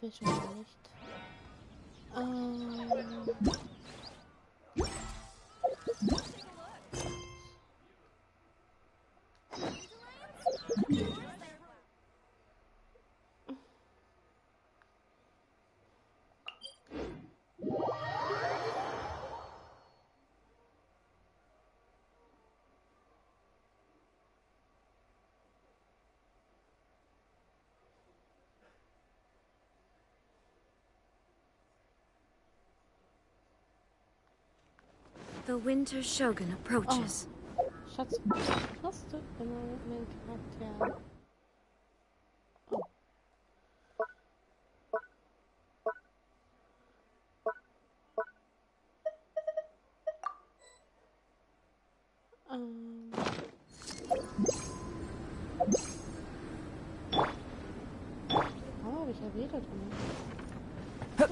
wissen wir nicht. The Winter Shogun approaches. Oh, Schatz, hast du immer meinen Charakter? Oh. Oh, habe ich erwähnt immer. Oh.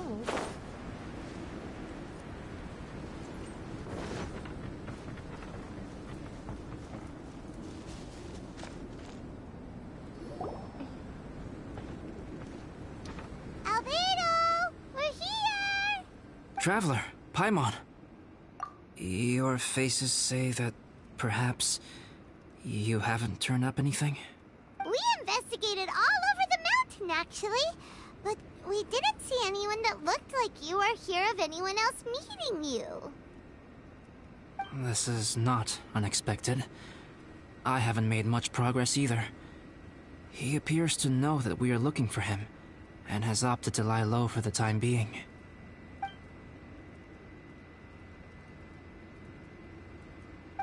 Traveler, Paimon. Your faces say that perhaps you haven't turned up anything? We investigated all over the mountain, actually. But we didn't see anyone that looked like you or hear of anyone else meeting you. This is not unexpected. I haven't made much progress either. He appears to know that we are looking for him, and has opted to lie low for the time being.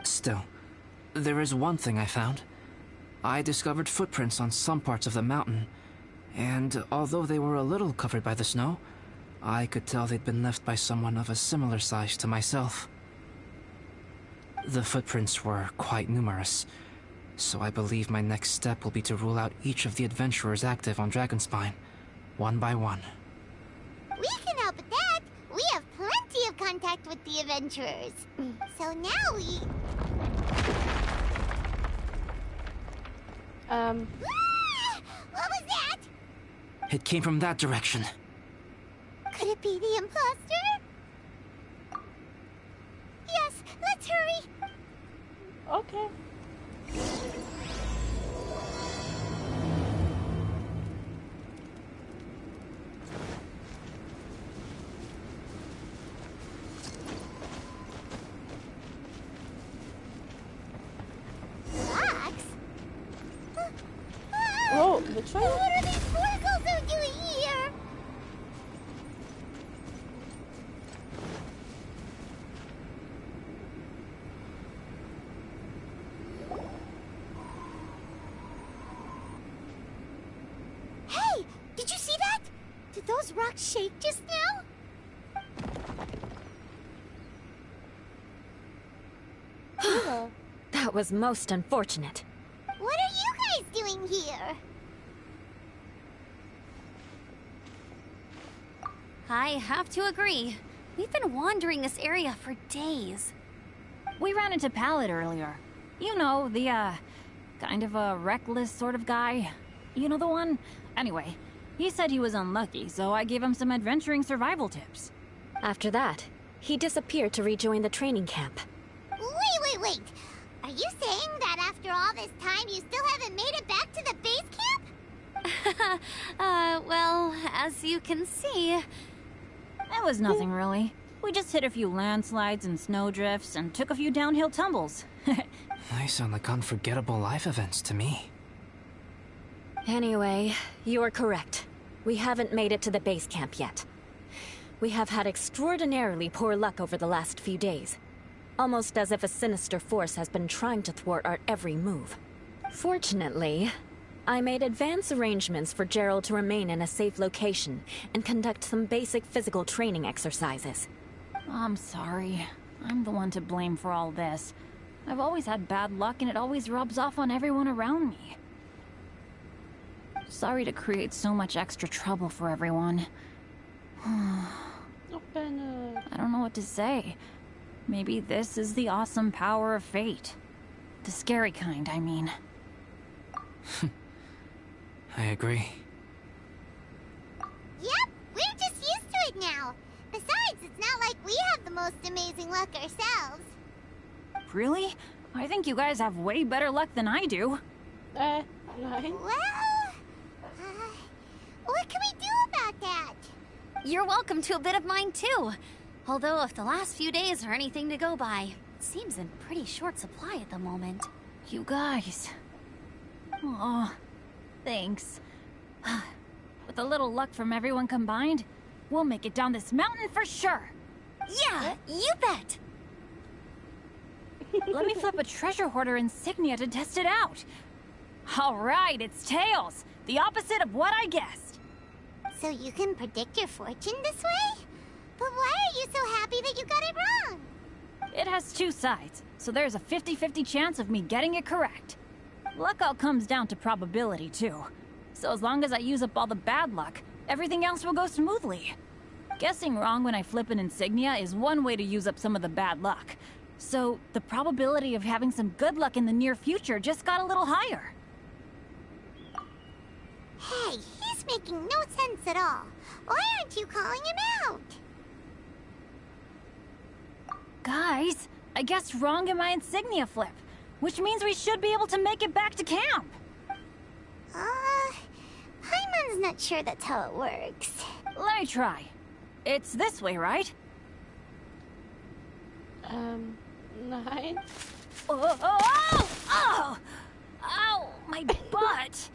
Still, there is one thing I found. I discovered footprints on some parts of the mountain, and although they were a little covered by the snow, I could tell they'd been left by someone of a similar size to myself. The footprints were quite numerous, so I believe my next step will be to rule out each of the adventurers active on Dragonspine, one by one. We can help with that. We have plenty of contact with the adventurers. So now we... What was that? It came from that direction. Could it be the imposter? Yes, let's hurry. Okay. Oh, the train. What are these portals doing here? Hey, did you see that? Did those rocks shake just now? That was most unfortunate. What are you guys doing here? I have to agree. We've been wandering this area for days. We ran into Pallet earlier. You know, the, kind of a reckless sort of guy. You know the one? Anyway, he said he was unlucky, so I gave him some adventuring survival tips. After that, he disappeared to rejoin the training camp. Wait. Are you saying that after all this time you still haven't made it back to the base camp? Well, as you can see... That was nothing really. We just hit a few landslides and snowdrifts and took a few downhill tumbles. They sound like unforgettable life events to me. Anyway, you're correct. We haven't made it to the base camp yet. We have had extraordinarily poor luck over the last few days. Almost as if a sinister force has been trying to thwart our every move. Fortunately, I made advance arrangements for Gerald to remain in a safe location and conduct some basic physical training exercises. I'm sorry. I'm the one to blame for all this. I've always had bad luck and it always rubs off on everyone around me. Sorry to create so much extra trouble for everyone. I don't know what to say. Maybe this is the awesome power of fate. The scary kind, I mean. I agree. Yep, we have the most amazing luck ourselves. Really? I think you guys have way better luck than I do. Nine. Well, what can we do about that? You're welcome to a bit of mine too. Although if the last few days are anything to go by, it seems in pretty short supply at the moment. You guys. Aw, thanks. With a little luck from everyone combined, we'll make it down this mountain for sure. Yeah, you bet! Let me flip a treasure hoarder insignia to test it out. All right, it's tails. The opposite of what I guessed. So you can predict your fortune this way? But why are you so happy that you got it wrong? It has two sides, so there's a 50-50 chance of me getting it correct. Luck all comes down to probability, too. So as long as I use up all the bad luck, everything else will go smoothly. Guessing wrong when I flip an insignia is one way to use up some of the bad luck. So the probability of having some good luck in the near future just got a little higher. Hey, he's making no sense at all. Why aren't you calling him out? Guys, I guessed wrong in my insignia flip, which means we should be able to make it back to camp. Paimon's not sure that's how it works. Let me try. It's this way, right? 9. Oh, oh, oh! Oh! Ow! My butt!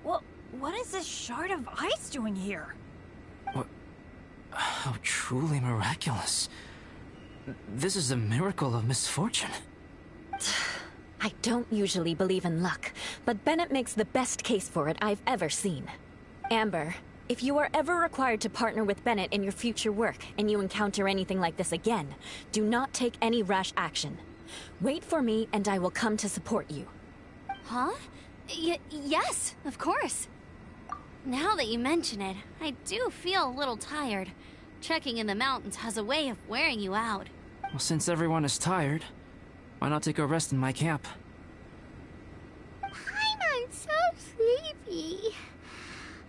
What is this shard of ice doing here? What? How truly miraculous. This is a miracle of misfortune. I don't usually believe in luck, but Bennett makes the best case for it I've ever seen. Amber, if you are ever required to partner with Bennett in your future work, and you encounter anything like this again, do not take any rash action. Wait for me, and I will come to support you. Huh? Yes, of course. Now that you mention it, I do feel a little tired. Trekking in the mountains has a way of wearing you out. Well, since everyone is tired, why not take a rest in my camp? Paimon's so sleepy.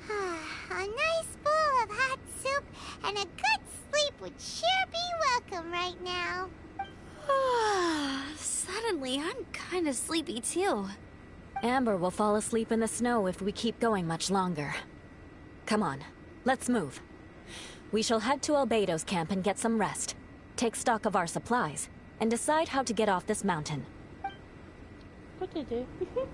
A nice bowl of hot soup and a good sleep would sure be welcome right now. Suddenly, I'm kind of sleepy too. Amber will fall asleep in the snow if we keep going much longer. Come on, let's move. We shall head to Albedo's camp and get some rest, take stock of our supplies, and decide how to get off this mountain. What did you do?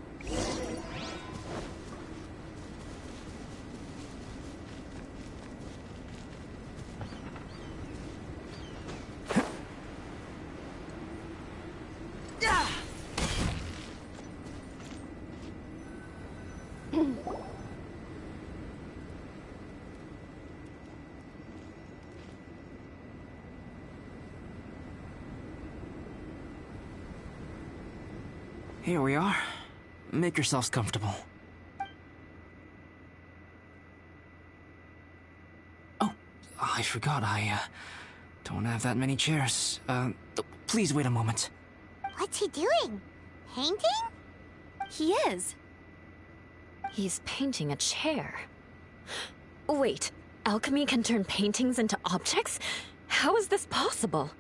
Here we are. Make yourselves comfortable. Oh, I forgot I don't have that many chairs. Please wait a moment. What's he doing? Painting? He is. He's painting a chair. Wait, alchemy can turn paintings into objects? How is this possible?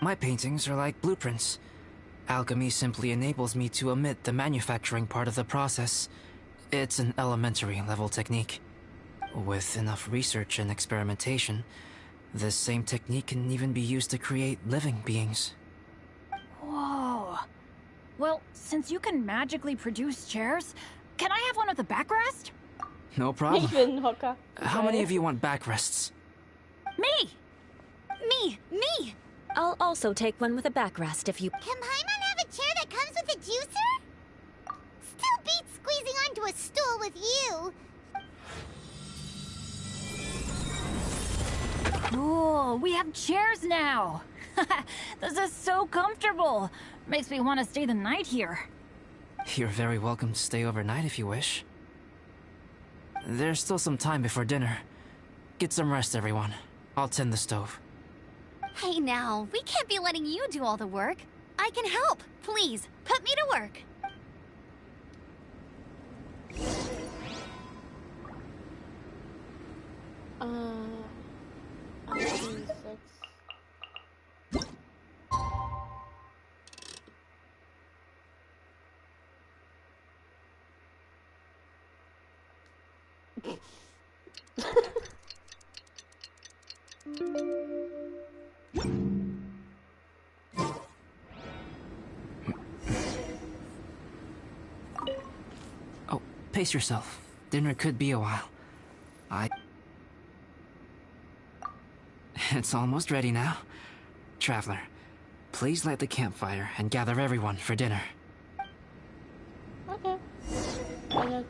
My paintings are like blueprints. Alchemy simply enables me to omit the manufacturing part of the process. It's an elementary level technique. With enough research and experimentation, this same technique can even be used to create living beings. Whoa. Well, since you can magically produce chairs, can I have one with a backrest? No problem. Even Hoka. How many of you want backrests? Me! Me! I'll also take one with a backrest if you... Can Paimon have a chair that comes with a juicer? Still beats squeezing onto a stool with you. Ooh, we have chairs now! This is so comfortable! Makes me want to stay the night here. You're very welcome to stay overnight if you wish. There's still some time before dinner. Get some rest, everyone. I'll tend the stove. Hey now, we can't be letting you do all the work. I can help. Please, put me to work. I'm 26. Oh, pace yourself. Dinner could be a while. It's almost ready now. Traveler, please light the campfire and gather everyone for dinner. Okay. Why not?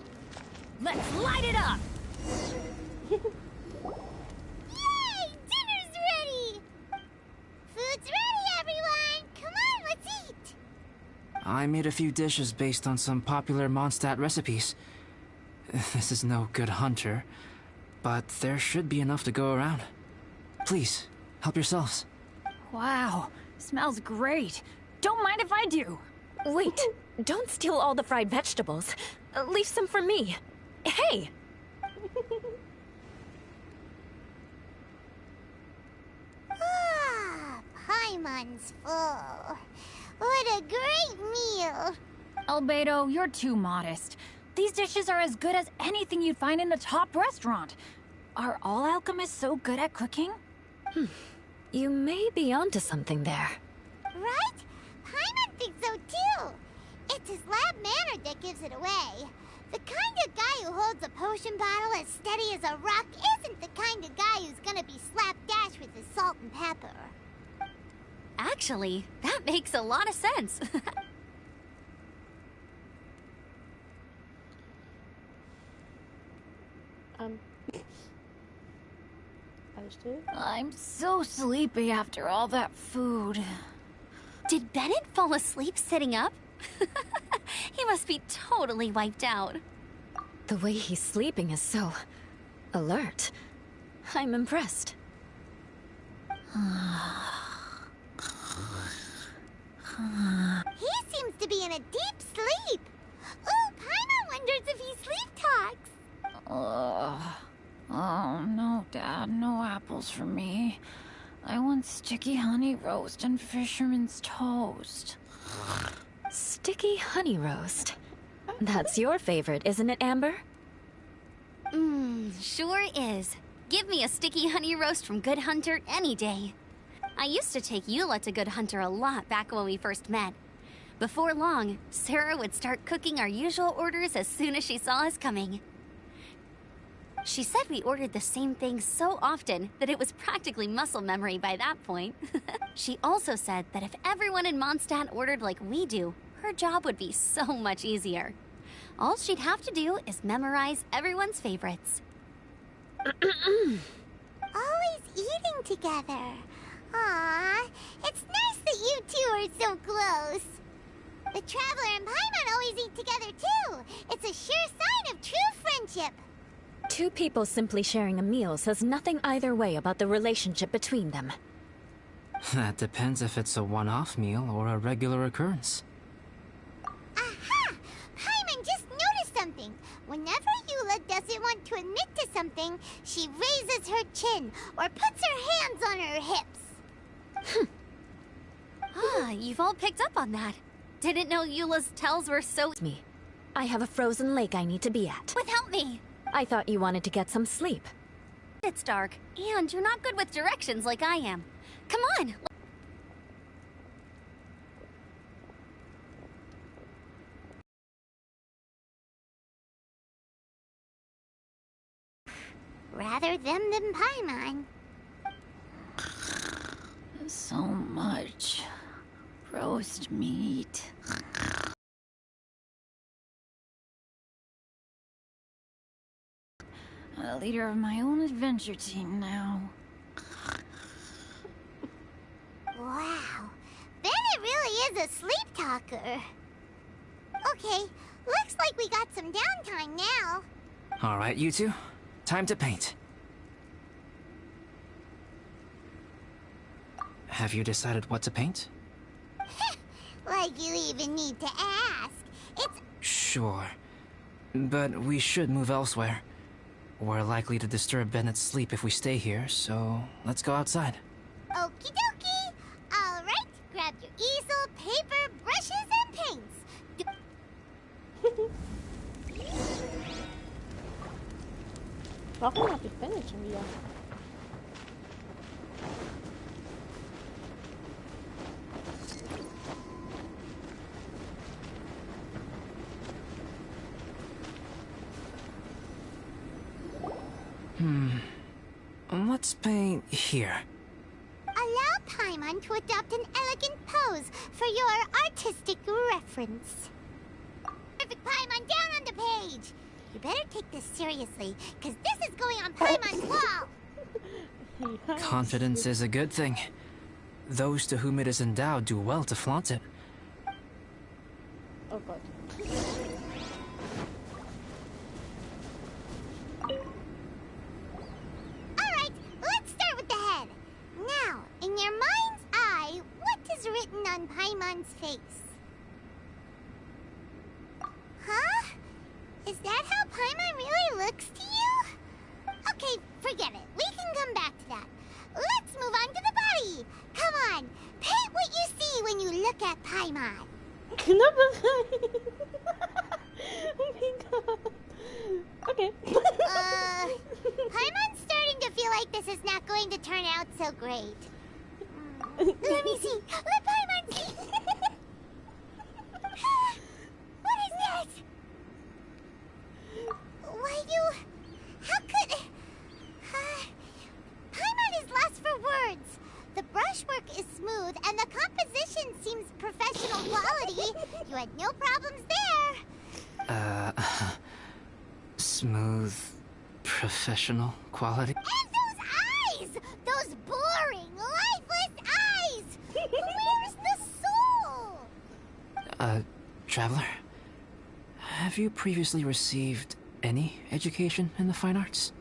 Let's light it up! Yay! Dinner's ready! Food's ready, everyone! Come on, let's eat! I made a few dishes based on some popular Mondstadt recipes. This is no good hunter, but there should be enough to go around. Please, help yourselves. Wow, smells great. Don't mind if I do. Wait, don't steal all the fried vegetables. Leave some for me. Hey! Ah, Paimon's full. What a great meal! Albedo, you're too modest. These dishes are as good as anything you'd find in a top restaurant. Are all alchemists so good at cooking? You may be onto something there. Right? Paimon thinks so too. It's his lab manner that gives it away. The kind of guy who holds a potion bottle as steady as a rock isn't the kind of guy who's gonna be slapdash with his salt and pepper. Actually, that makes a lot of sense. Understood? I'm so sleepy after all that food. Did Bennett fall asleep sitting up? He must be totally wiped out. The way he's sleeping is so alert. I'm impressed. He seems to be in a deep sleep. Ooh, Paimon wonders if he sleep talks. Oh, no, Dad, no apples for me. I want sticky honey roast and fisherman's toast. Sticky honey roast. That's your favorite, isn't it, Amber? Sure is. Give me a sticky honey roast from Good Hunter any day. I used to take Eula to Good Hunter a lot back when we first met. Before long, Sarah would start cooking our usual orders as soon as she saw us coming. She said we ordered the same thing so often that it was practically muscle memory by that point. She also said that if everyone in Mondstadt ordered like we do, her job would be so much easier. All she'd have to do is memorize everyone's favorites. Always eating together. Aww, it's nice that you two are so close. The Traveler and Paimon always eat together too. It's a sure sign of true friendship. Two people simply sharing a meal says nothing either way about the relationship between them. That depends if it's a one-off meal or a regular occurrence. Aha! Paimon just noticed something. Whenever Eula doesn't want to admit to something, she raises her chin or puts her hands on her hips. You've all picked up on that. Didn't know Eula's tells were so... Me. I have a frozen lake I need to be at. Without me! I thought you wanted to get some sleep. It's dark, and you're not good with directions like I am. Come on! Rather them than Paimon. So much roast meat. A leader of my own adventure team now. Wow, Bennett really is a sleep talker. Okay, looks like we got some downtime now. All right, you two. Time to paint. Have you decided what to paint? Like you even need to ask. It's... Sure. But we should move elsewhere. We're likely to disturb Bennett's sleep if we stay here, so let's go outside. Okie dokie. All right, grab your easel, paper, brushes, and paints. Waarom heb je pennetje weer? Let's paint here. Allow Paimon to adopt an elegant pose for your artistic reference. Perfect Paimon down on the page! You better take this seriously, because this is going on Paimon's wall! Confidence is a good thing. Those to whom it is endowed do well to flaunt it. Oh god. Alright, let's start with the head. Now, in your mind's eye, what is written on Paimon's face? Huh? Is that how Paimon really looks to you? Okay, forget it. We can come back to that. Let's move on to the body. Come on, paint what you see when you look at Paimon. Knappe rein! Oh my god. Okay. Paimon's starting to feel like this is not going to turn out so great. Let me see. Let Paimon see. What is that? Why you... How could... Paimon is lost for words. The brushwork is smooth and the composition seems professional quality. You had no problems there. Smooth, professional quality. And those eyes! Those boring, lifeless eyes! Where's the soul? Traveler? Have you previously received any education in the fine arts?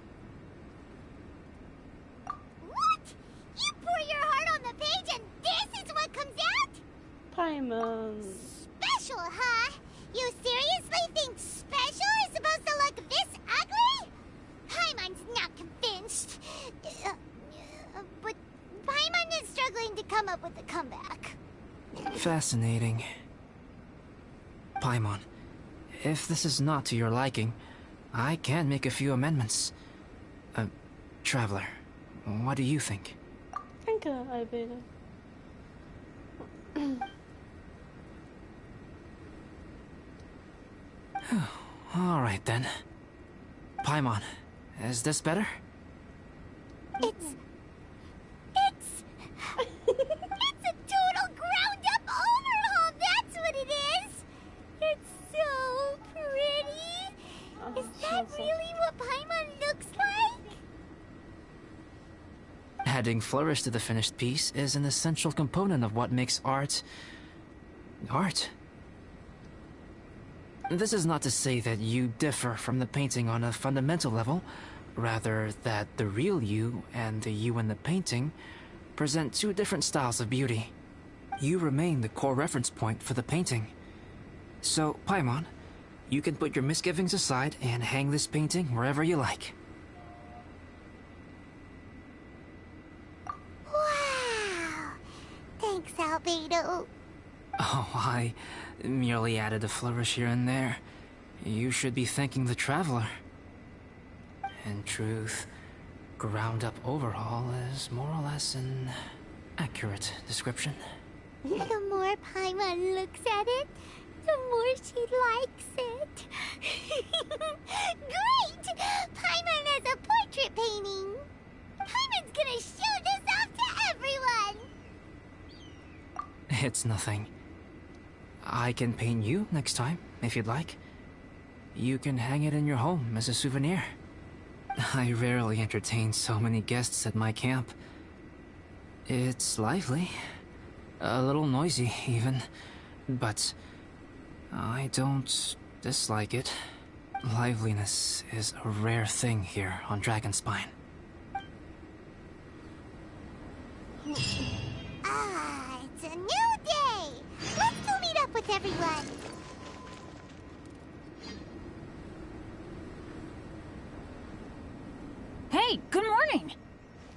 What? You pour your heart on the page and this is what comes out? Paimon. Special, huh? You seriously think special is supposed to look this ugly? Paimon's not convinced. But Paimon is struggling to come up with a comeback. Fascinating. Paimon, if this is not to your liking, I can make a few amendments. Traveler, what do you think? Danke, Albede. All right then. Paimon, is this better? It's a total ground-up overhaul, that's what it is! It's so pretty! Is that really what Paimon looks like? Adding flourish to the finished piece is an essential component of what makes art... art. This is not to say that you differ from the painting on a fundamental level, rather that the real you and the you in the painting present two different styles of beauty. You remain the core reference point for the painting. So, Paimon, you can put your misgivings aside and hang this painting wherever you like. Wow! Thanks, Albedo. Oh, I merely added a flourish here and there. You should be thanking the Traveler. In truth, ground-up overhaul is more or less an accurate description. The more Paimon looks at it, the more she likes it. Great! Paimon has a portrait painting. Paimon's gonna show this off to everyone. It's nothing. I can paint you next time, if you'd like. You can hang it in your home as a souvenir. I rarely entertain so many guests at my camp. It's lively. A little noisy, even. But I don't dislike it. Liveliness is a rare thing here on Dragonspine. It's a new day. Let's go meet up with everyone. Hey, good morning!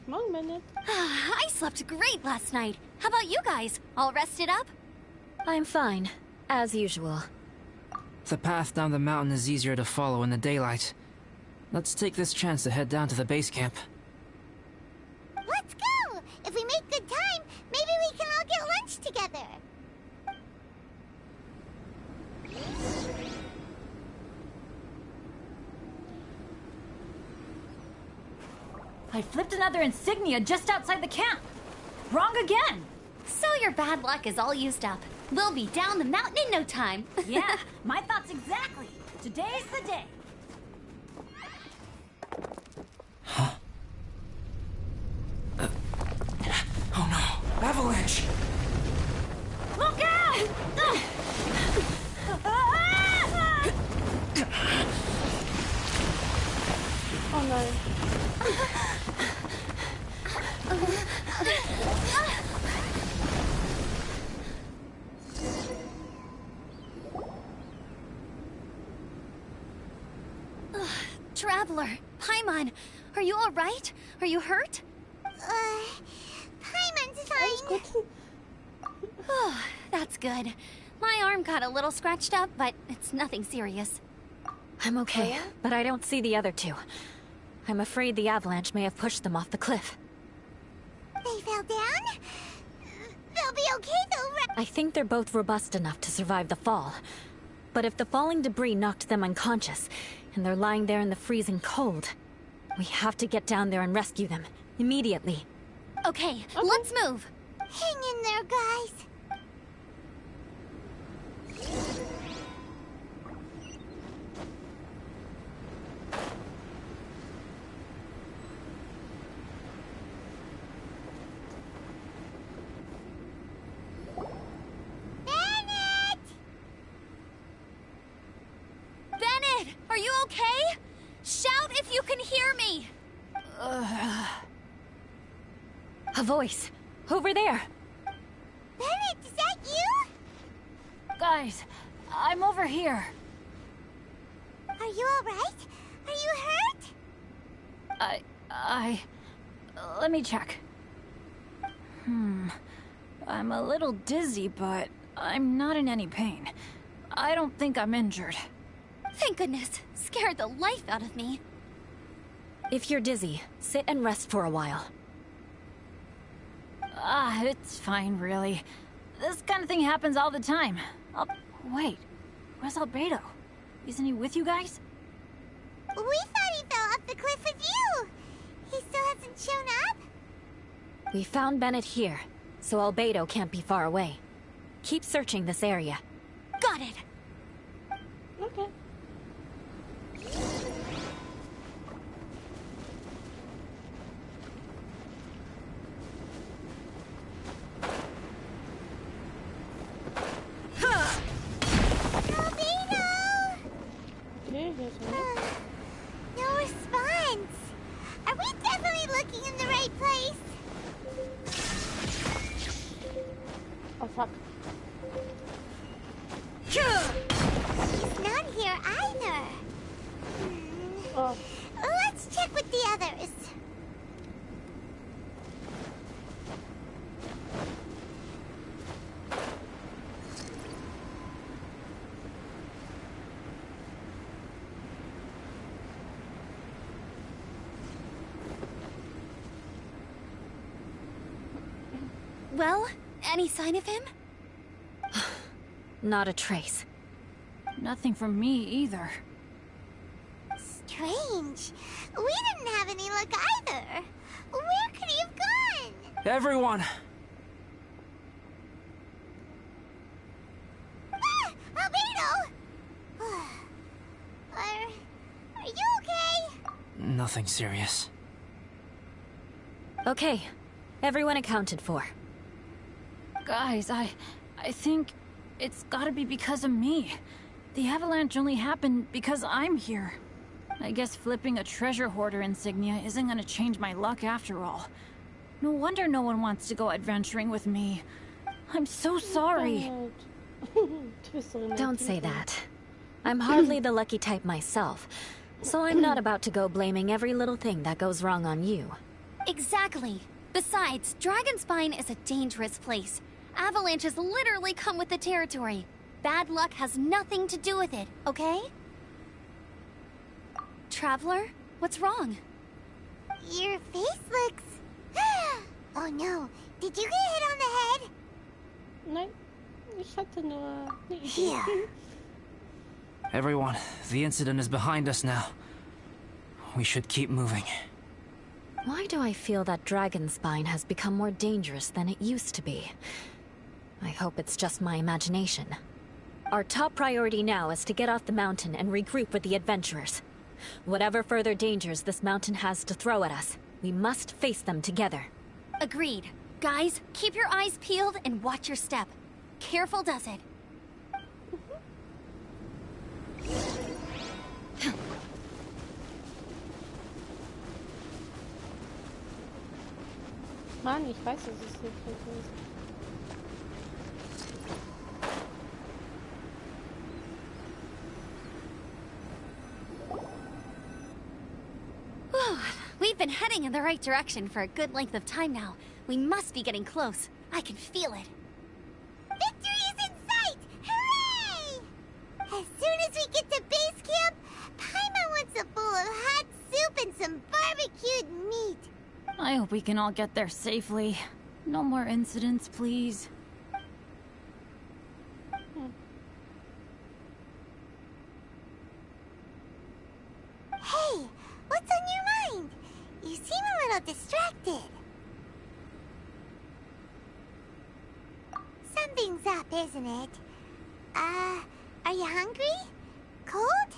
One minute. I slept great last night. How about you guys? All rested up? I'm fine, as usual. The path down the mountain is easier to follow in the daylight. Let's take this chance to head down to the base camp. Let's go! If we make good time, maybe we can all get lunch together. I flipped another insignia just outside the camp. Wrong again. So your bad luck is all used up. We'll be down the mountain in no time. Yeah, my thoughts exactly. Today's the day. Oh no! Avalanche! Look out! Oh no. Traveler, Paimon, are you all right? Are you hurt? Paimon's fine. Oh, that's good. My arm got a little scratched up, but it's nothing serious. I'm okay, but I don't see the other two. I'm afraid the avalanche may have pushed them off the cliff. They fell down? They'll be okay though, right? I think they're both robust enough to survive the fall. But if the falling debris knocked them unconscious, and they're lying there in the freezing cold, we have to get down there and rescue them, immediately. Okay, let's move. Hang in there, guys. Bennett, are you okay? Shout if you can hear me. A voice! Over there! Bennett, is that you? Guys, I'm over here. Are you alright? Are you hurt? Let me check. I'm a little dizzy, but I'm not in any pain. I don't think I'm injured. Thank goodness. Scared the life out of me. If you're dizzy, sit and rest for a while. It's fine, really. This kind of thing happens all the time. Wait, where's Albedo? Isn't he with you guys? We thought he fell off the cliff with you. He still hasn't shown up? We found Bennett here, so Albedo can't be far away. Keep searching this area. Got it. Okay. No response. Are we definitely looking in the right place? Oh fuck. He's not here either. Oh. Let's check with the others. Well, any sign of him? Not a trace. Nothing from me either. Strange. We didn't have any luck either. Where could he have gone? Everyone! Albedo! Are you okay? Nothing serious. Okay, everyone accounted for. Guys, I think it's gotta be because of me. The avalanche only happened because I'm here. I guess flipping a treasure hoarder insignia isn't gonna change my luck after all. No wonder no one wants to go adventuring with me. I'm so sorry. Don't say that. I'm hardly the lucky type myself, so I'm not about to go blaming every little thing that goes wrong on you. Exactly. Besides, Dragonspine is a dangerous place. Avalanches literally come with the territory. Bad luck has nothing to do with it, okay? Traveler, What's wrong? Your face looks... Oh no, did you get hit on the head? Nee, ich hatte nur eine Idee. Here. Everyone, the incident is behind us now. We should keep moving. Why do I feel that Dragonspine has become more dangerous than it used to be? I hope it's just my imagination. Our top priority now is to get off the mountain and regroup with the adventurers. Whatever further dangers this mountain has to throw at us, we must face them together. Agreed. Guys, keep your eyes peeled and watch your step. Careful does it. Mann, ich weiß, dass es hilfreich ist. Whew, we've been heading in the right direction for a good length of time now. We must be getting close. I can feel it. Victory is in sight! Hooray! As soon as we get to base camp, Paimon wants a bowl of hot soup and some barbecued meat. I hope we can all get there safely. No more incidents, please. Hey, what's on your mind? You seem a little distracted. Something's up, isn't it? Are you hungry? Cold?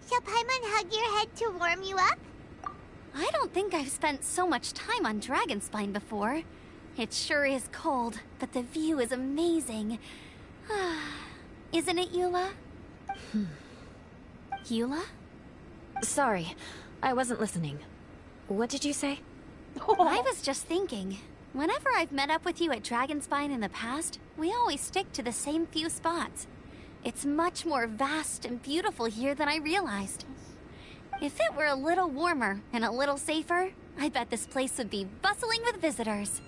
Shall Paimon hug your head to warm you up? I don't think I've spent so much time on Dragonspine before. It sure is cold, but the view is amazing. Isn't it, Eula? Eula? Sorry, I wasn't listening. What did you say? I was just thinking. Whenever I've met up with you at Dragonspine in the past, we always stick to the same few spots. It's much more vast and beautiful here than I realized. If it were a little warmer and a little safer, I bet this place would be bustling with visitors.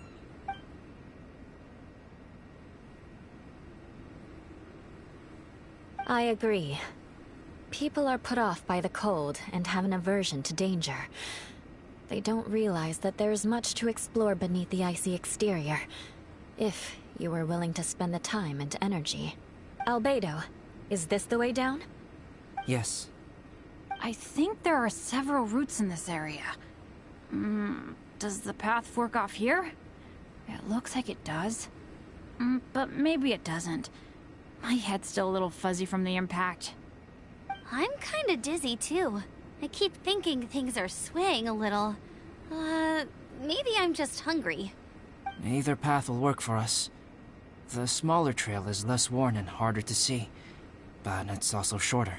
I agree. People are put off by the cold and have an aversion to danger. They don't realize that there's much to explore beneath the icy exterior, if you were willing to spend the time and energy. Albedo, is this the way down? Yes. I think there are several routes in this area. Does the path fork off here? It looks like it does. But maybe it doesn't. My head's still a little fuzzy from the impact. I'm kinda dizzy too. I keep thinking things are swaying a little. Maybe I'm just hungry. Either path will work for us. The smaller trail is less worn and harder to see, but it's also shorter.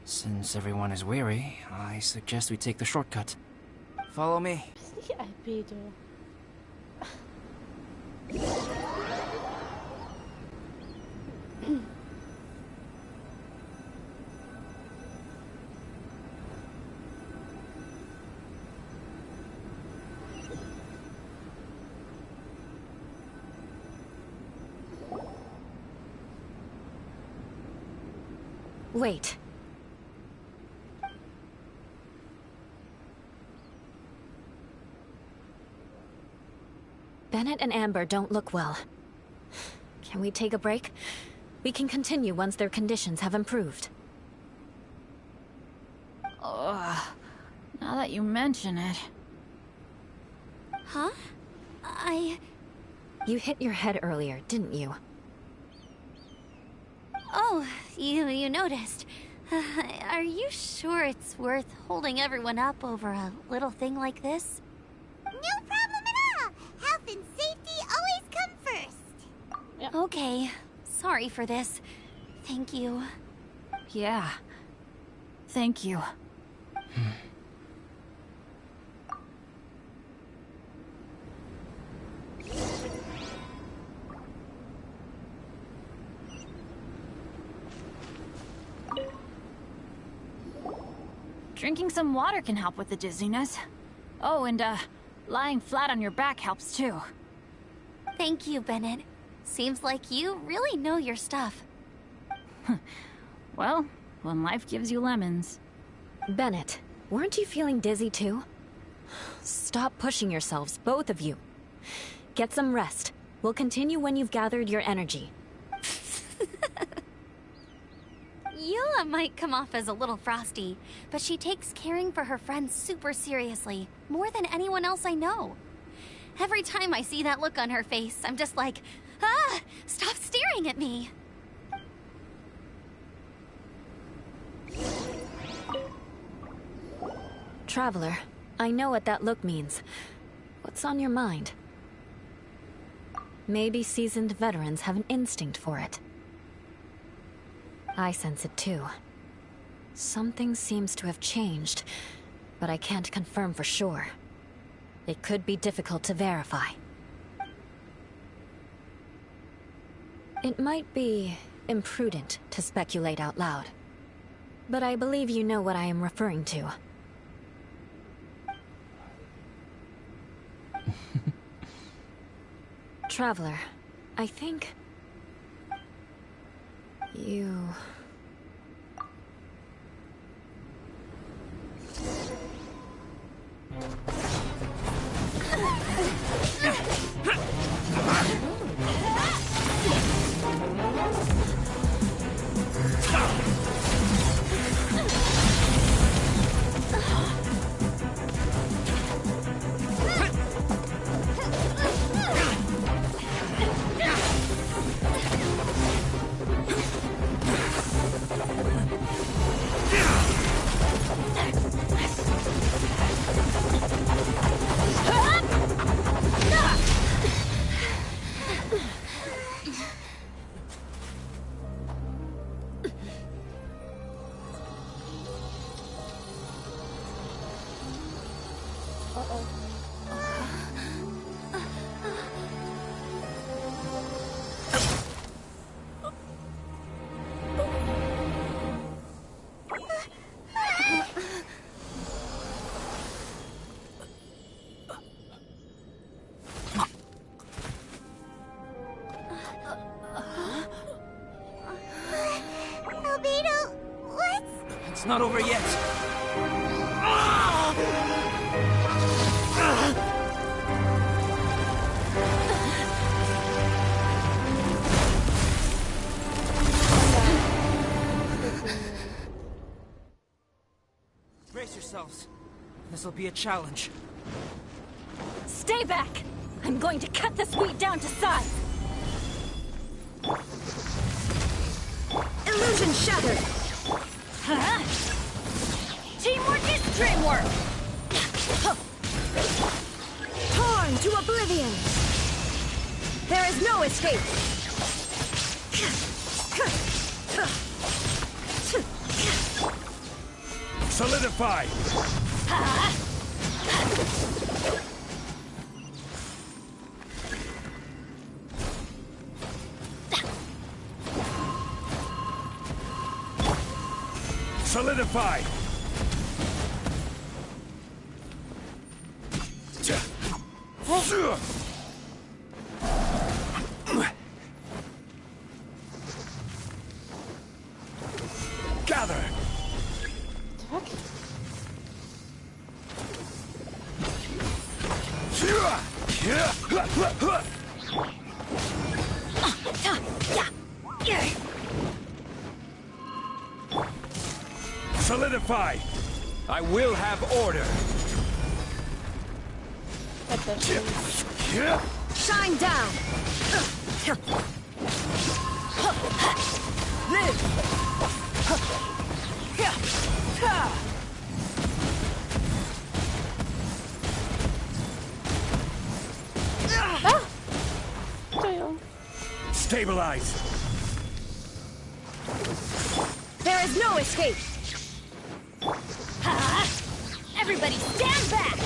Since everyone is weary, I suggest we take the shortcut. Follow me. Ist nicht Albedo. Wait. Bennett and Amber don't look well. Can we take a break? We can continue once their conditions have improved. Ugh. Now that you mention it. Huh? You hit your head earlier, didn't you? Oh, you noticed. Are you sure it's worth holding everyone up over a little thing like this? No problem at all. Health and safety always come first. Okay. Sorry for this. Thank you. Yeah. Thank you. Drinking some water can help with the dizziness. Oh, and lying flat on your back helps too. Thank you, Bennett. Seems like you really know your stuff. Well, when life gives you lemons. Bennett, Weren't you feeling dizzy too? Stop pushing yourselves, both of you. Get some rest. We'll continue when you've gathered your energy. Eula might come off as a little frosty, but she takes caring for her friends super seriously, more than anyone else I know. Every time I see that look on her face, I'm just like, ah, stop staring at me. Traveler, I know what that look means. What's on your mind? Maybe seasoned veterans have an instinct for it. I sense it too. Something seems to have changed, but I can't confirm for sure. It could be difficult to verify. It might be imprudent to speculate out loud, but I believe you know what I am referring to. Traveler, I think... you... It's not over yet. Brace yourselves. This'll be a challenge. Stay back! I'm going to cut this wheat down to size! Illusion shattered! Huh? Teamwork is dreamwork! Torn to oblivion! There is no escape! Solidify! Solidify! Gather! Solidify! I will have order! Shine down! Live! Stabilize! There is no escape! Everybody stand back!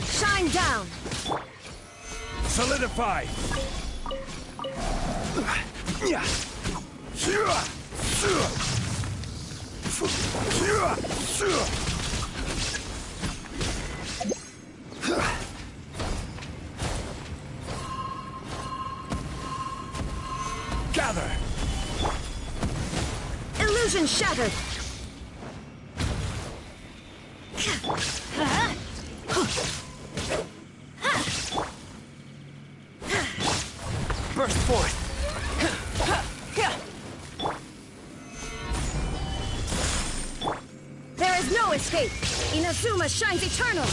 Shine down! Solidify! Gather! Illusion shattered! Burst forth! There is no escape! Inazuma shines eternal!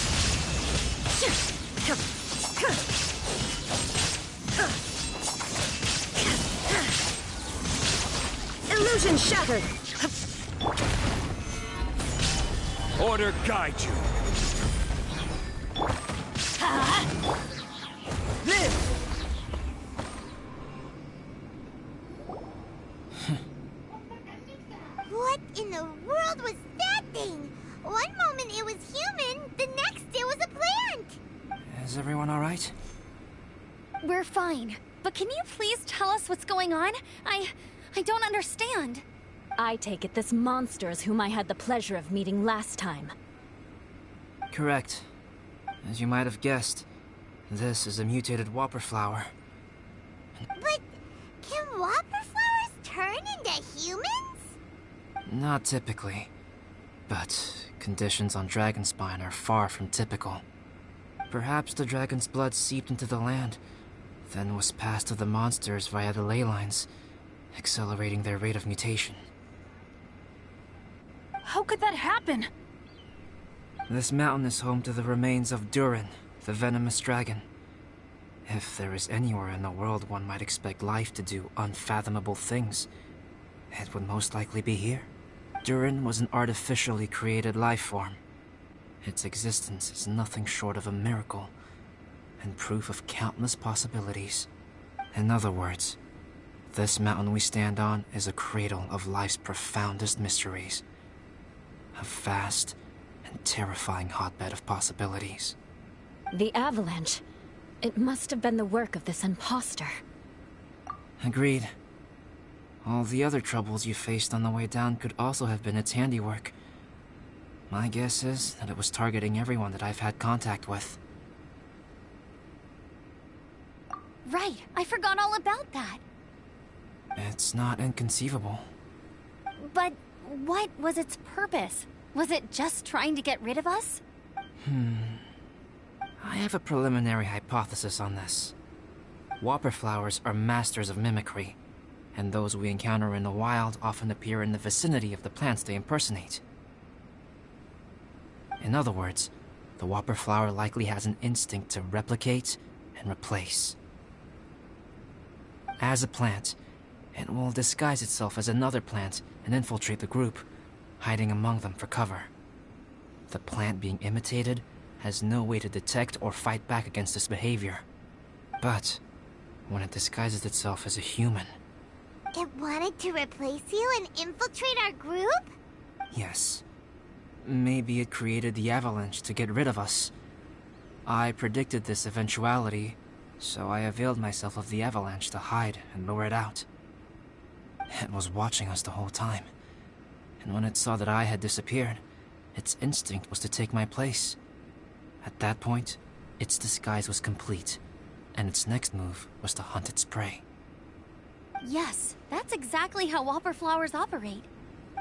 Illusion shattered! Order guide you. Live! What in the world was that thing? One moment it was human, the next it was a plant! Is everyone alright? We're fine. But can you please tell us what's going on? I don't understand. I take it this monster is whom I had the pleasure of meeting last time. Correct. As you might have guessed, this is a mutated whopper flower. But can whopper flowers turn into humans? Not typically. But conditions on Dragonspine are far from typical. Perhaps the dragon's blood seeped into the land, then was passed to the monsters via the ley lines, accelerating their rate of mutation. How could that happen? This mountain is home to the remains of Durin, the venomous dragon. If there is anywhere in the world one might expect life to do unfathomable things, it would most likely be here. Durin was an artificially created life form. Its existence is nothing short of a miracle, and proof of countless possibilities. In other words, this mountain we stand on is a cradle of life's profoundest mysteries. A vast and terrifying hotbed of possibilities. The avalanche. It must have been the work of this imposter. Agreed. All the other troubles you faced on the way down could also have been its handiwork. My guess is that it was targeting everyone that I've had contact with. Right, I forgot all about that. It's not inconceivable. But what was its purpose? Was it just trying to get rid of us? I have a preliminary hypothesis on this. Whopper flowers are masters of mimicry, and those we encounter in the wild often appear in the vicinity of the plants they impersonate. In other words, the whopper flower likely has an instinct to replicate and replace. As a plant, it will disguise itself as another plant and infiltrate the group, hiding among them for cover. The plant being imitated has no way to detect or fight back against this behavior. But when it disguises itself as a human... It wanted to replace you and infiltrate our group? Yes. Maybe it created the avalanche to get rid of us. I predicted this eventuality, so I availed myself of the avalanche to hide and lure it out. It was watching us the whole time, and when it saw that I had disappeared, its instinct was to take my place. At that point, its disguise was complete, and its next move was to hunt its prey. Yes, that's exactly how whopper flowers operate.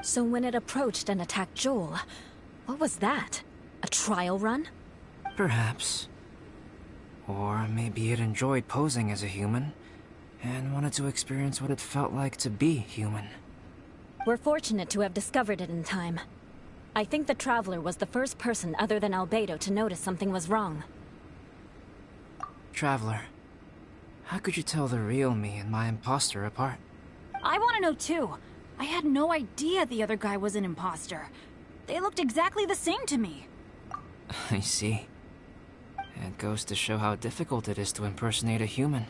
So when it approached and attacked Joel, what was that? A trial run? Perhaps. Or maybe it enjoyed posing as a human, and wanted to experience what it felt like to be human. We're fortunate to have discovered it in time. I think the Traveler was the first person other than Albedo to notice something was wrong. Traveler, how could you tell the real me and my imposter apart? I want to know too. I had no idea the other guy was an imposter. They looked exactly the same to me. I see. It goes to show how difficult it is to impersonate a human.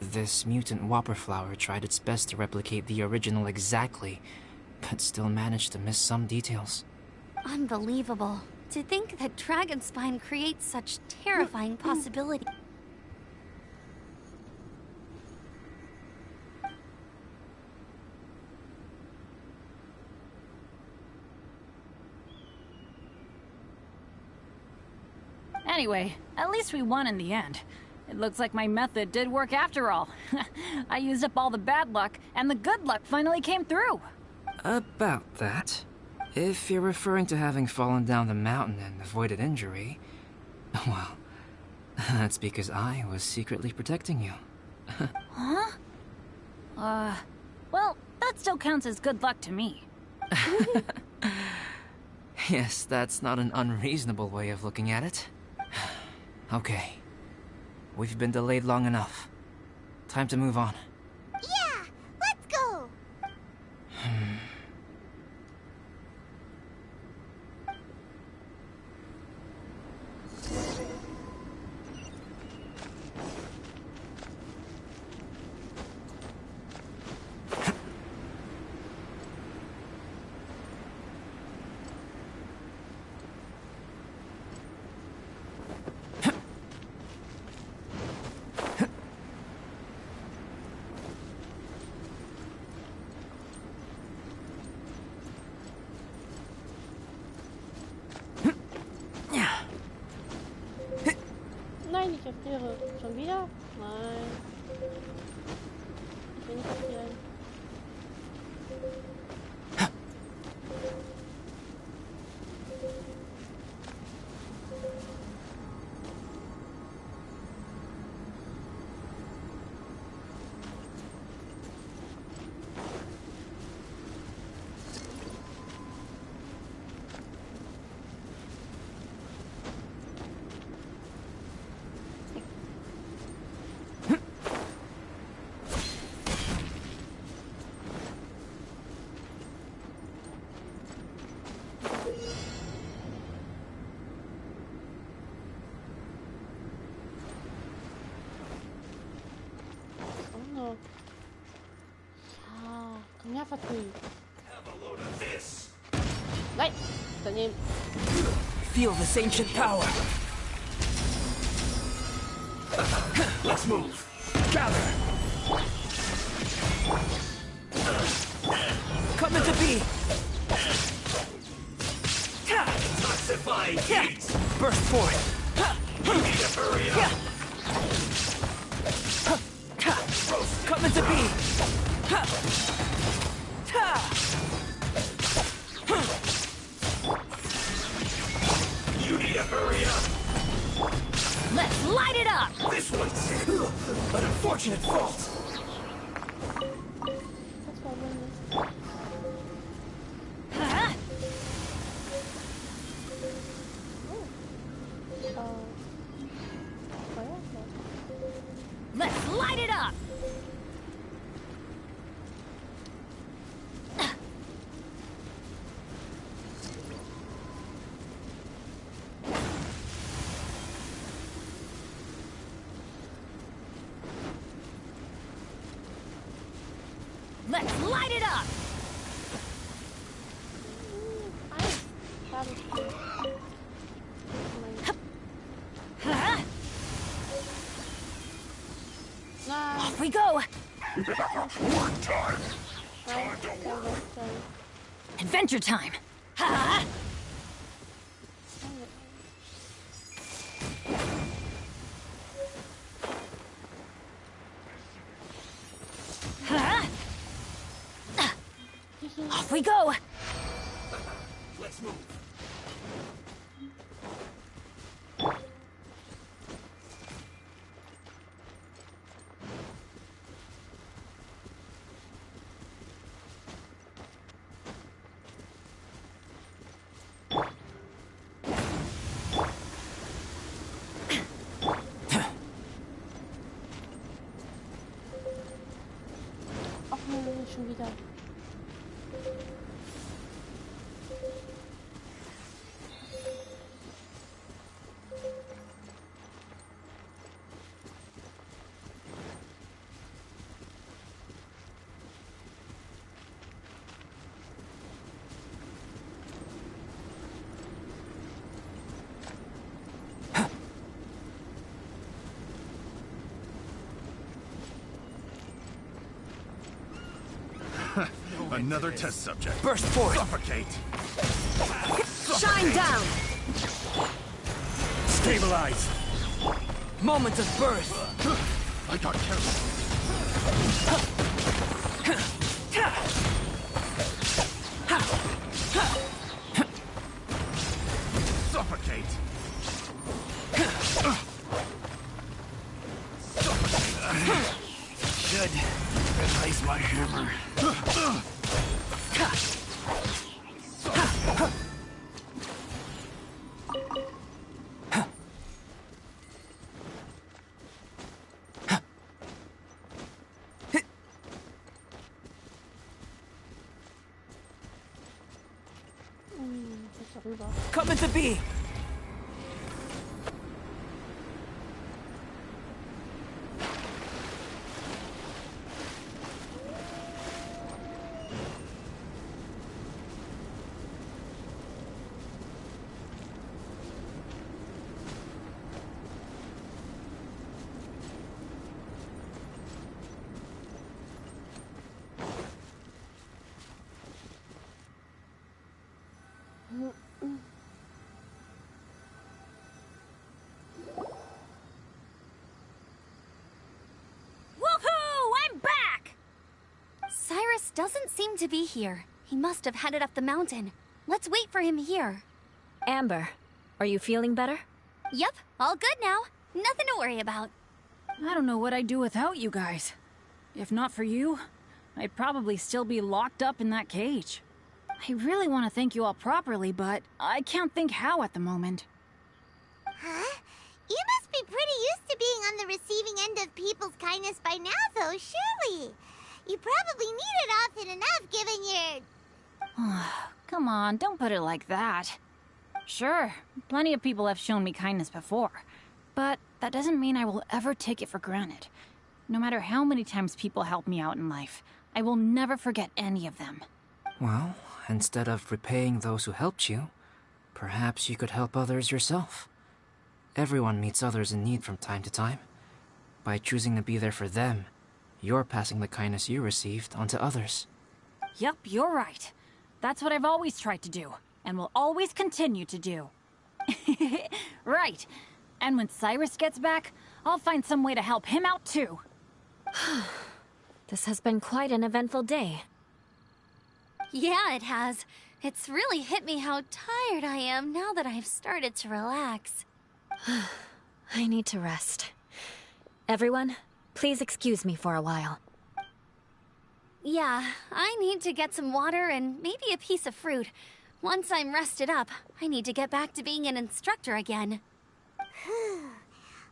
This mutant whopper flower tried its best to replicate the original exactly, but still managed to miss some details. Unbelievable. To think that Dragonspine creates such terrifying possibilities. Anyway, at least we won in the end. It looks like my method did work after all. I used up all the bad luck, and the good luck finally came through. About that. If you're referring to having fallen down the mountain and avoided injury, well, that's because I was secretly protecting you. Huh? Well, that still counts as good luck to me. Yes, that's not an unreasonable way of looking at it. Okay. We've been delayed long enough. Time to move on. Yeah, let's go. Nein, ich erfriere. Schon wieder? Nein. Ich will nicht erfrieren. Ja, komm her, vertun. Nein, daneben. Feel this ancient power. Let's move. Gather. Come into be. Toxifying heat. Burst forth. You need to hurry up. Come into be. You need to hurry up. Let's light it up! This one's an unfortunate fault. Das war Mist. Huh? Feuerflash. Let's light it up! Let's light it up! Huh? Off we go! Work time. Adventure time! Ha! Huh? Off we go! Let's move. Ach nein, schon wieder. Another test subject. Burst forth. Suffocate. Shine down. Stabilize. Moments of birth. I got careful. Suffocate. Should replace my hammer. Come into be. Cyrus doesn't seem to be here. He must have headed up the mountain. Let's wait for him here. Amber, are you feeling better? Yep, all good now. Nothing to worry about. I don't know what I'd do without you guys. If not for you, I'd probably still be locked up in that cage. I really want to thank you all properly, but I can't think how at the moment. Huh? You must be pretty used to being on the receiving end of people's kindness by now, though, surely. You probably need it often enough, given your... Come on, don't put it like that. Sure, plenty of people have shown me kindness before, but that doesn't mean I will ever take it for granted. No matter how many times people help me out in life, I will never forget any of them. Well, instead of repaying those who helped you, perhaps you could help others yourself. Everyone meets others in need from time to time. By choosing to be there for them, you're passing the kindness you received on to others. Yep, you're right. That's what I've always tried to do, and will always continue to do. Right. And when Cyrus gets back, I'll find some way to help him out too. This has been quite an eventful day. Yeah, it has. It's really hit me how tired I am now that I've started to relax. I need to rest. Everyone, please excuse me for a while. Yeah, I need to get some water and maybe a piece of fruit. Once I'm rested up, I need to get back to being an instructor again.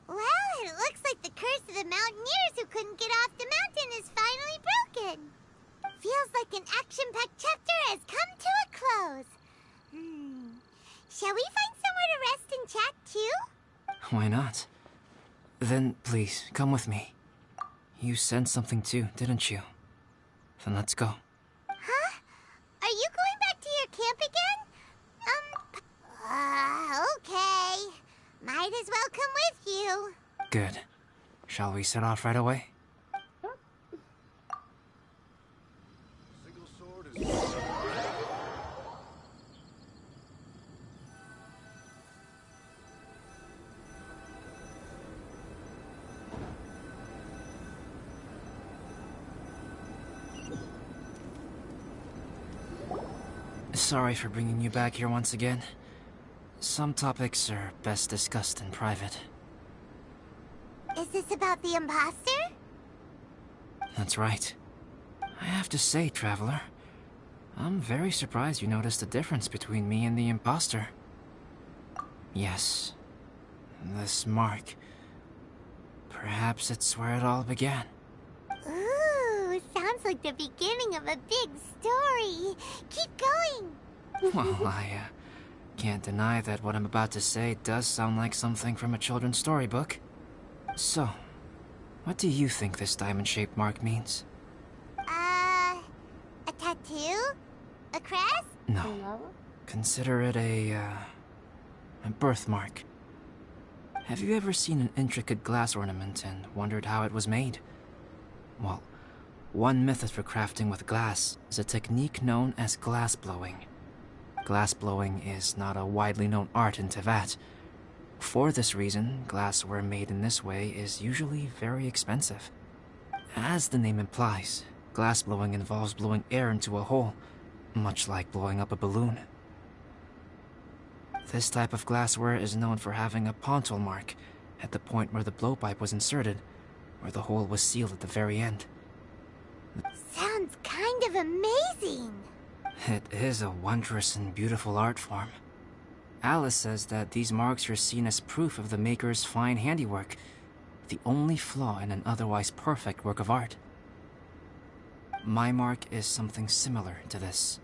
Well, it looks like the curse of the mountaineers who couldn't get off the mountain is finally broken. Feels like an action-packed chapter has come to a close. Shall we find somewhere to rest and chat too? Why not? Then, please, come with me. You sensed something too, didn't you? Then let's go. Huh? Are you going back to your camp again? Okay. Might as well come with you. Good. Shall we set off right away? Single sword is... Sorry for bringing you back here once again. Some topics are best discussed in private. Is this about the imposter? That's right. I have to say, Traveler, I'm very surprised you noticed the difference between me and the imposter. Yes, this mark. Perhaps it's where it all began. Ooh, sounds like the beginning of a big story. Keep going. Well, I can't deny that what I'm about to say does sound like something from a children's storybook. So, what do you think this diamond-shaped mark means? A tattoo? A crest? No. Consider it a birthmark. Have you ever seen an intricate glass ornament and wondered how it was made? Well, one method for crafting with glass is a technique known as glass blowing. Glass blowing is not a widely known art in Teyvat. For this reason, glassware made in this way is usually very expensive. As the name implies, glass blowing involves blowing air into a hole, much like blowing up a balloon. This type of glassware is known for having a pontal mark at the point where the blowpipe was inserted, where the hole was sealed at the very end. Sounds kind of amazing. It is a wondrous and beautiful art form. Alice says that these marks are seen as proof of the maker's fine handiwork, the only flaw in an otherwise perfect work of art. My mark is something similar to this.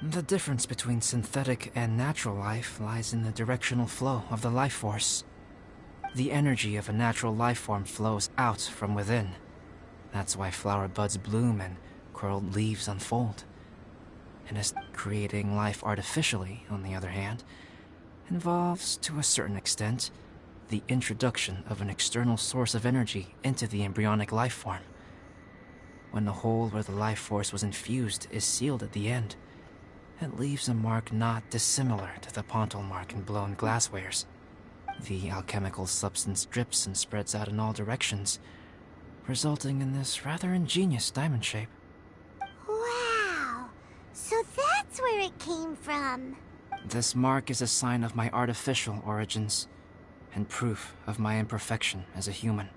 The difference between synthetic and natural life lies in the directional flow of the life force. The energy of a natural life form flows out from within. That's why flower buds bloom and curled leaves unfold. And as creating life artificially, on the other hand, involves, to a certain extent, the introduction of an external source of energy into the embryonic life form. When the hole where the life force was infused is sealed at the end, it leaves a mark not dissimilar to the pontal mark in blown glasswares. The alchemical substance drips and spreads out in all directions, resulting in this rather ingenious diamond shape. Wow! So that's where it came from. This mark is a sign of my artificial origins, and proof of my imperfection as a human.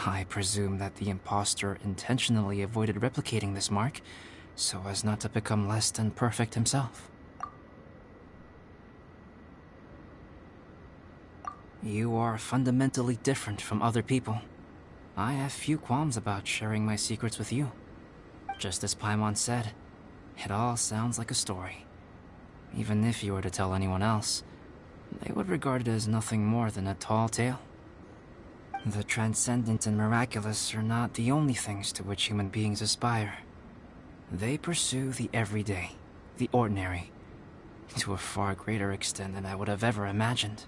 I presume that the impostor intentionally avoided replicating this mark, so as not to become less than perfect himself. You are fundamentally different from other people. I have few qualms about sharing my secrets with you. Just as Paimon said, it all sounds like a story. Even if you were to tell anyone else, they would regard it as nothing more than a tall tale. The transcendent and miraculous are not the only things to which human beings aspire. They pursue the everyday, the ordinary, to a far greater extent than I would have ever imagined.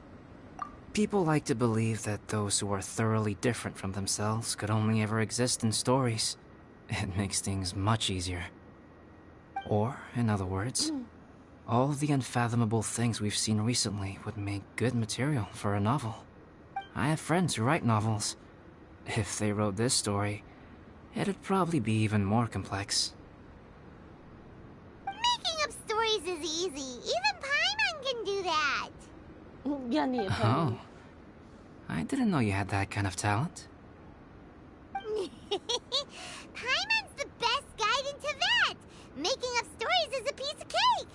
People like to believe that those who are thoroughly different from themselves could only ever exist in stories. It makes things much easier. Or, in other words, all the unfathomable things we've seen recently would make good material for a novel. I have friends who write novels. If they wrote this story, it'd probably be even more complex. Making up stories is easy. Even Paimon can do that. Oh. I didn't know you had that kind of talent. Paimon's the best guide into that. Making up stories is a piece of cake.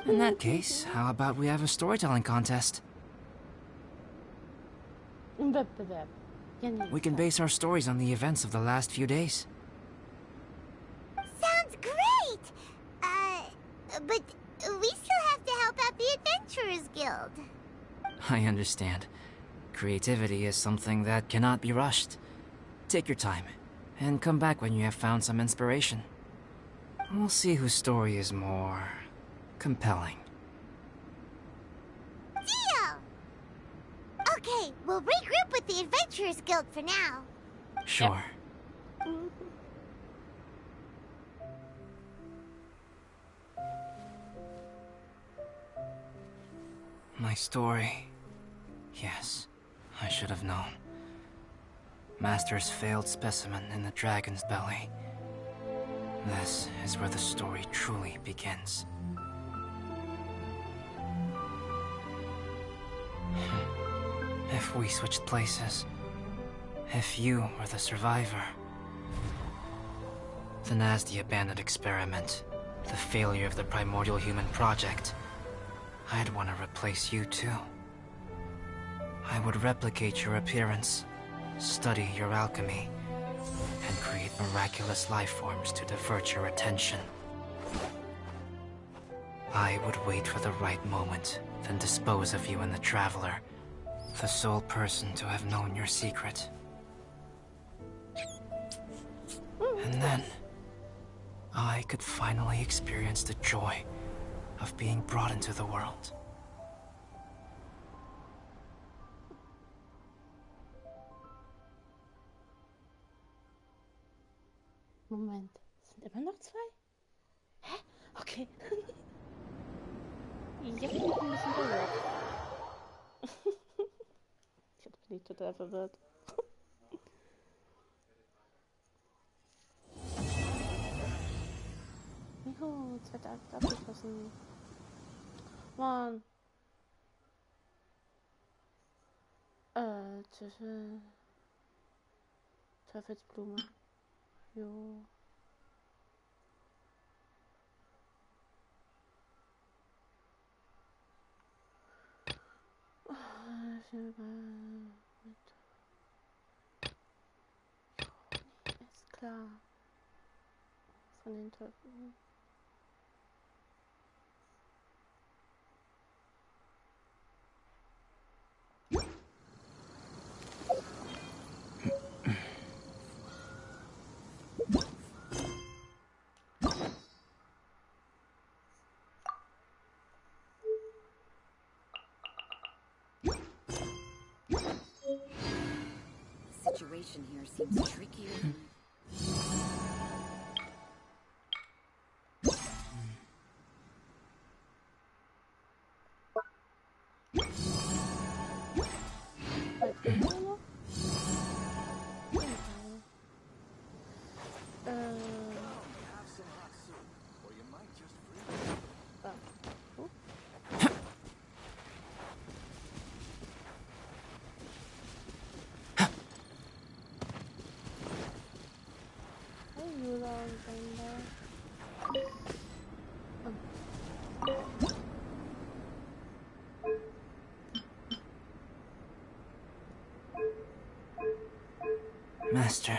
In that case, how about we have a storytelling contest? We can base our stories on the events of the last few days. Sounds great! But we still have to help out the Adventurers Guild. I understand. Creativity is something that cannot be rushed. Take your time, and come back when you have found some inspiration. We'll see whose story is more compelling. Deal! Okay, we'll regroup with the Adventurers Guild for now. Sure. My story. Yes, I should have known. Master's failed specimen in the dragon's belly. This is where the story truly begins. If we switched places, if you were the survivor, then as the abandoned experiment, the failure of the primordial human project, I'd want to replace you too. I would replicate your appearance, study your alchemy, and create miraculous life forms to divert your attention. I would wait for the right moment, then dispose of you and the Traveler, the sole person to have known your secret. And then, I could finally experience the joy of being brought into the world. Moment, sind immer noch zwei? Hä? Okay. Jetzt bin ich ein bisschen verwirrt. Jetzt bin ich total verwirrt. Juhu, zweiter Akt abgeschlossen. Mann. Zwischen Teufelsblume. Jo. Ist klar. Von den Teufeln. The situation here seems trickier than... Master.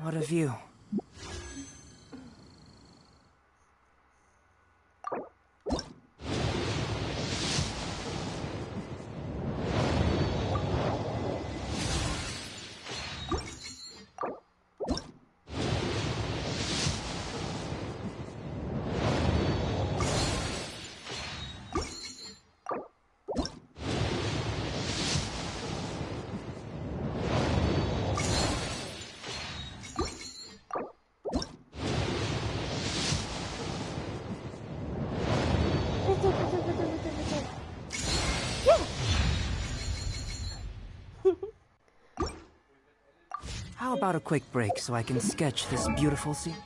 What a view. How about a quick break so I can sketch this beautiful scene?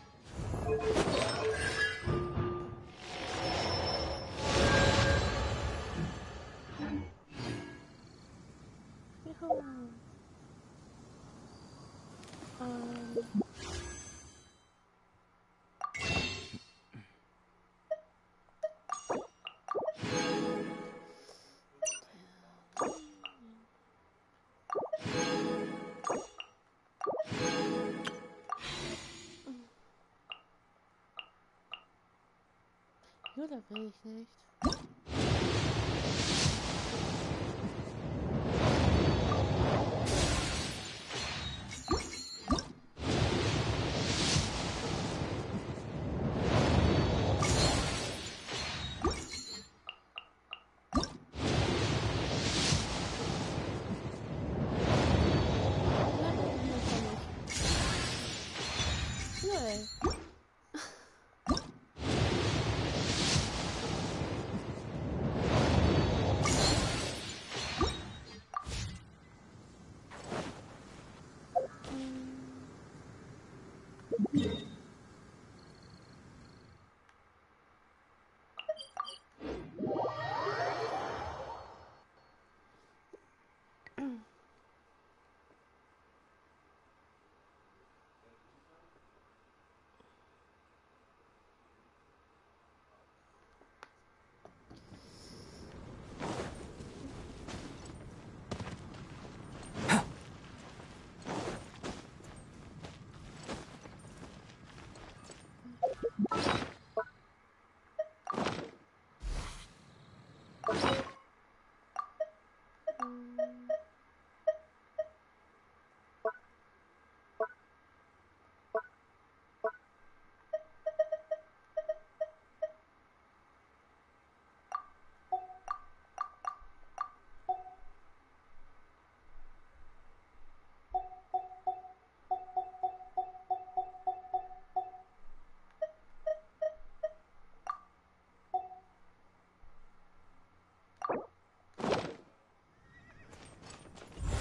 Oder will ich nicht?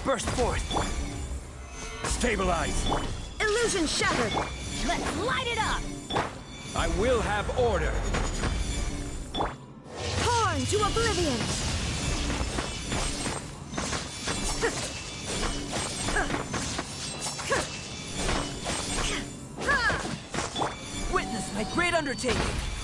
burst forth. Stabilize. Illusion shattered. Let's light it up! I will have order. Torn to oblivion. Witness my great undertaking.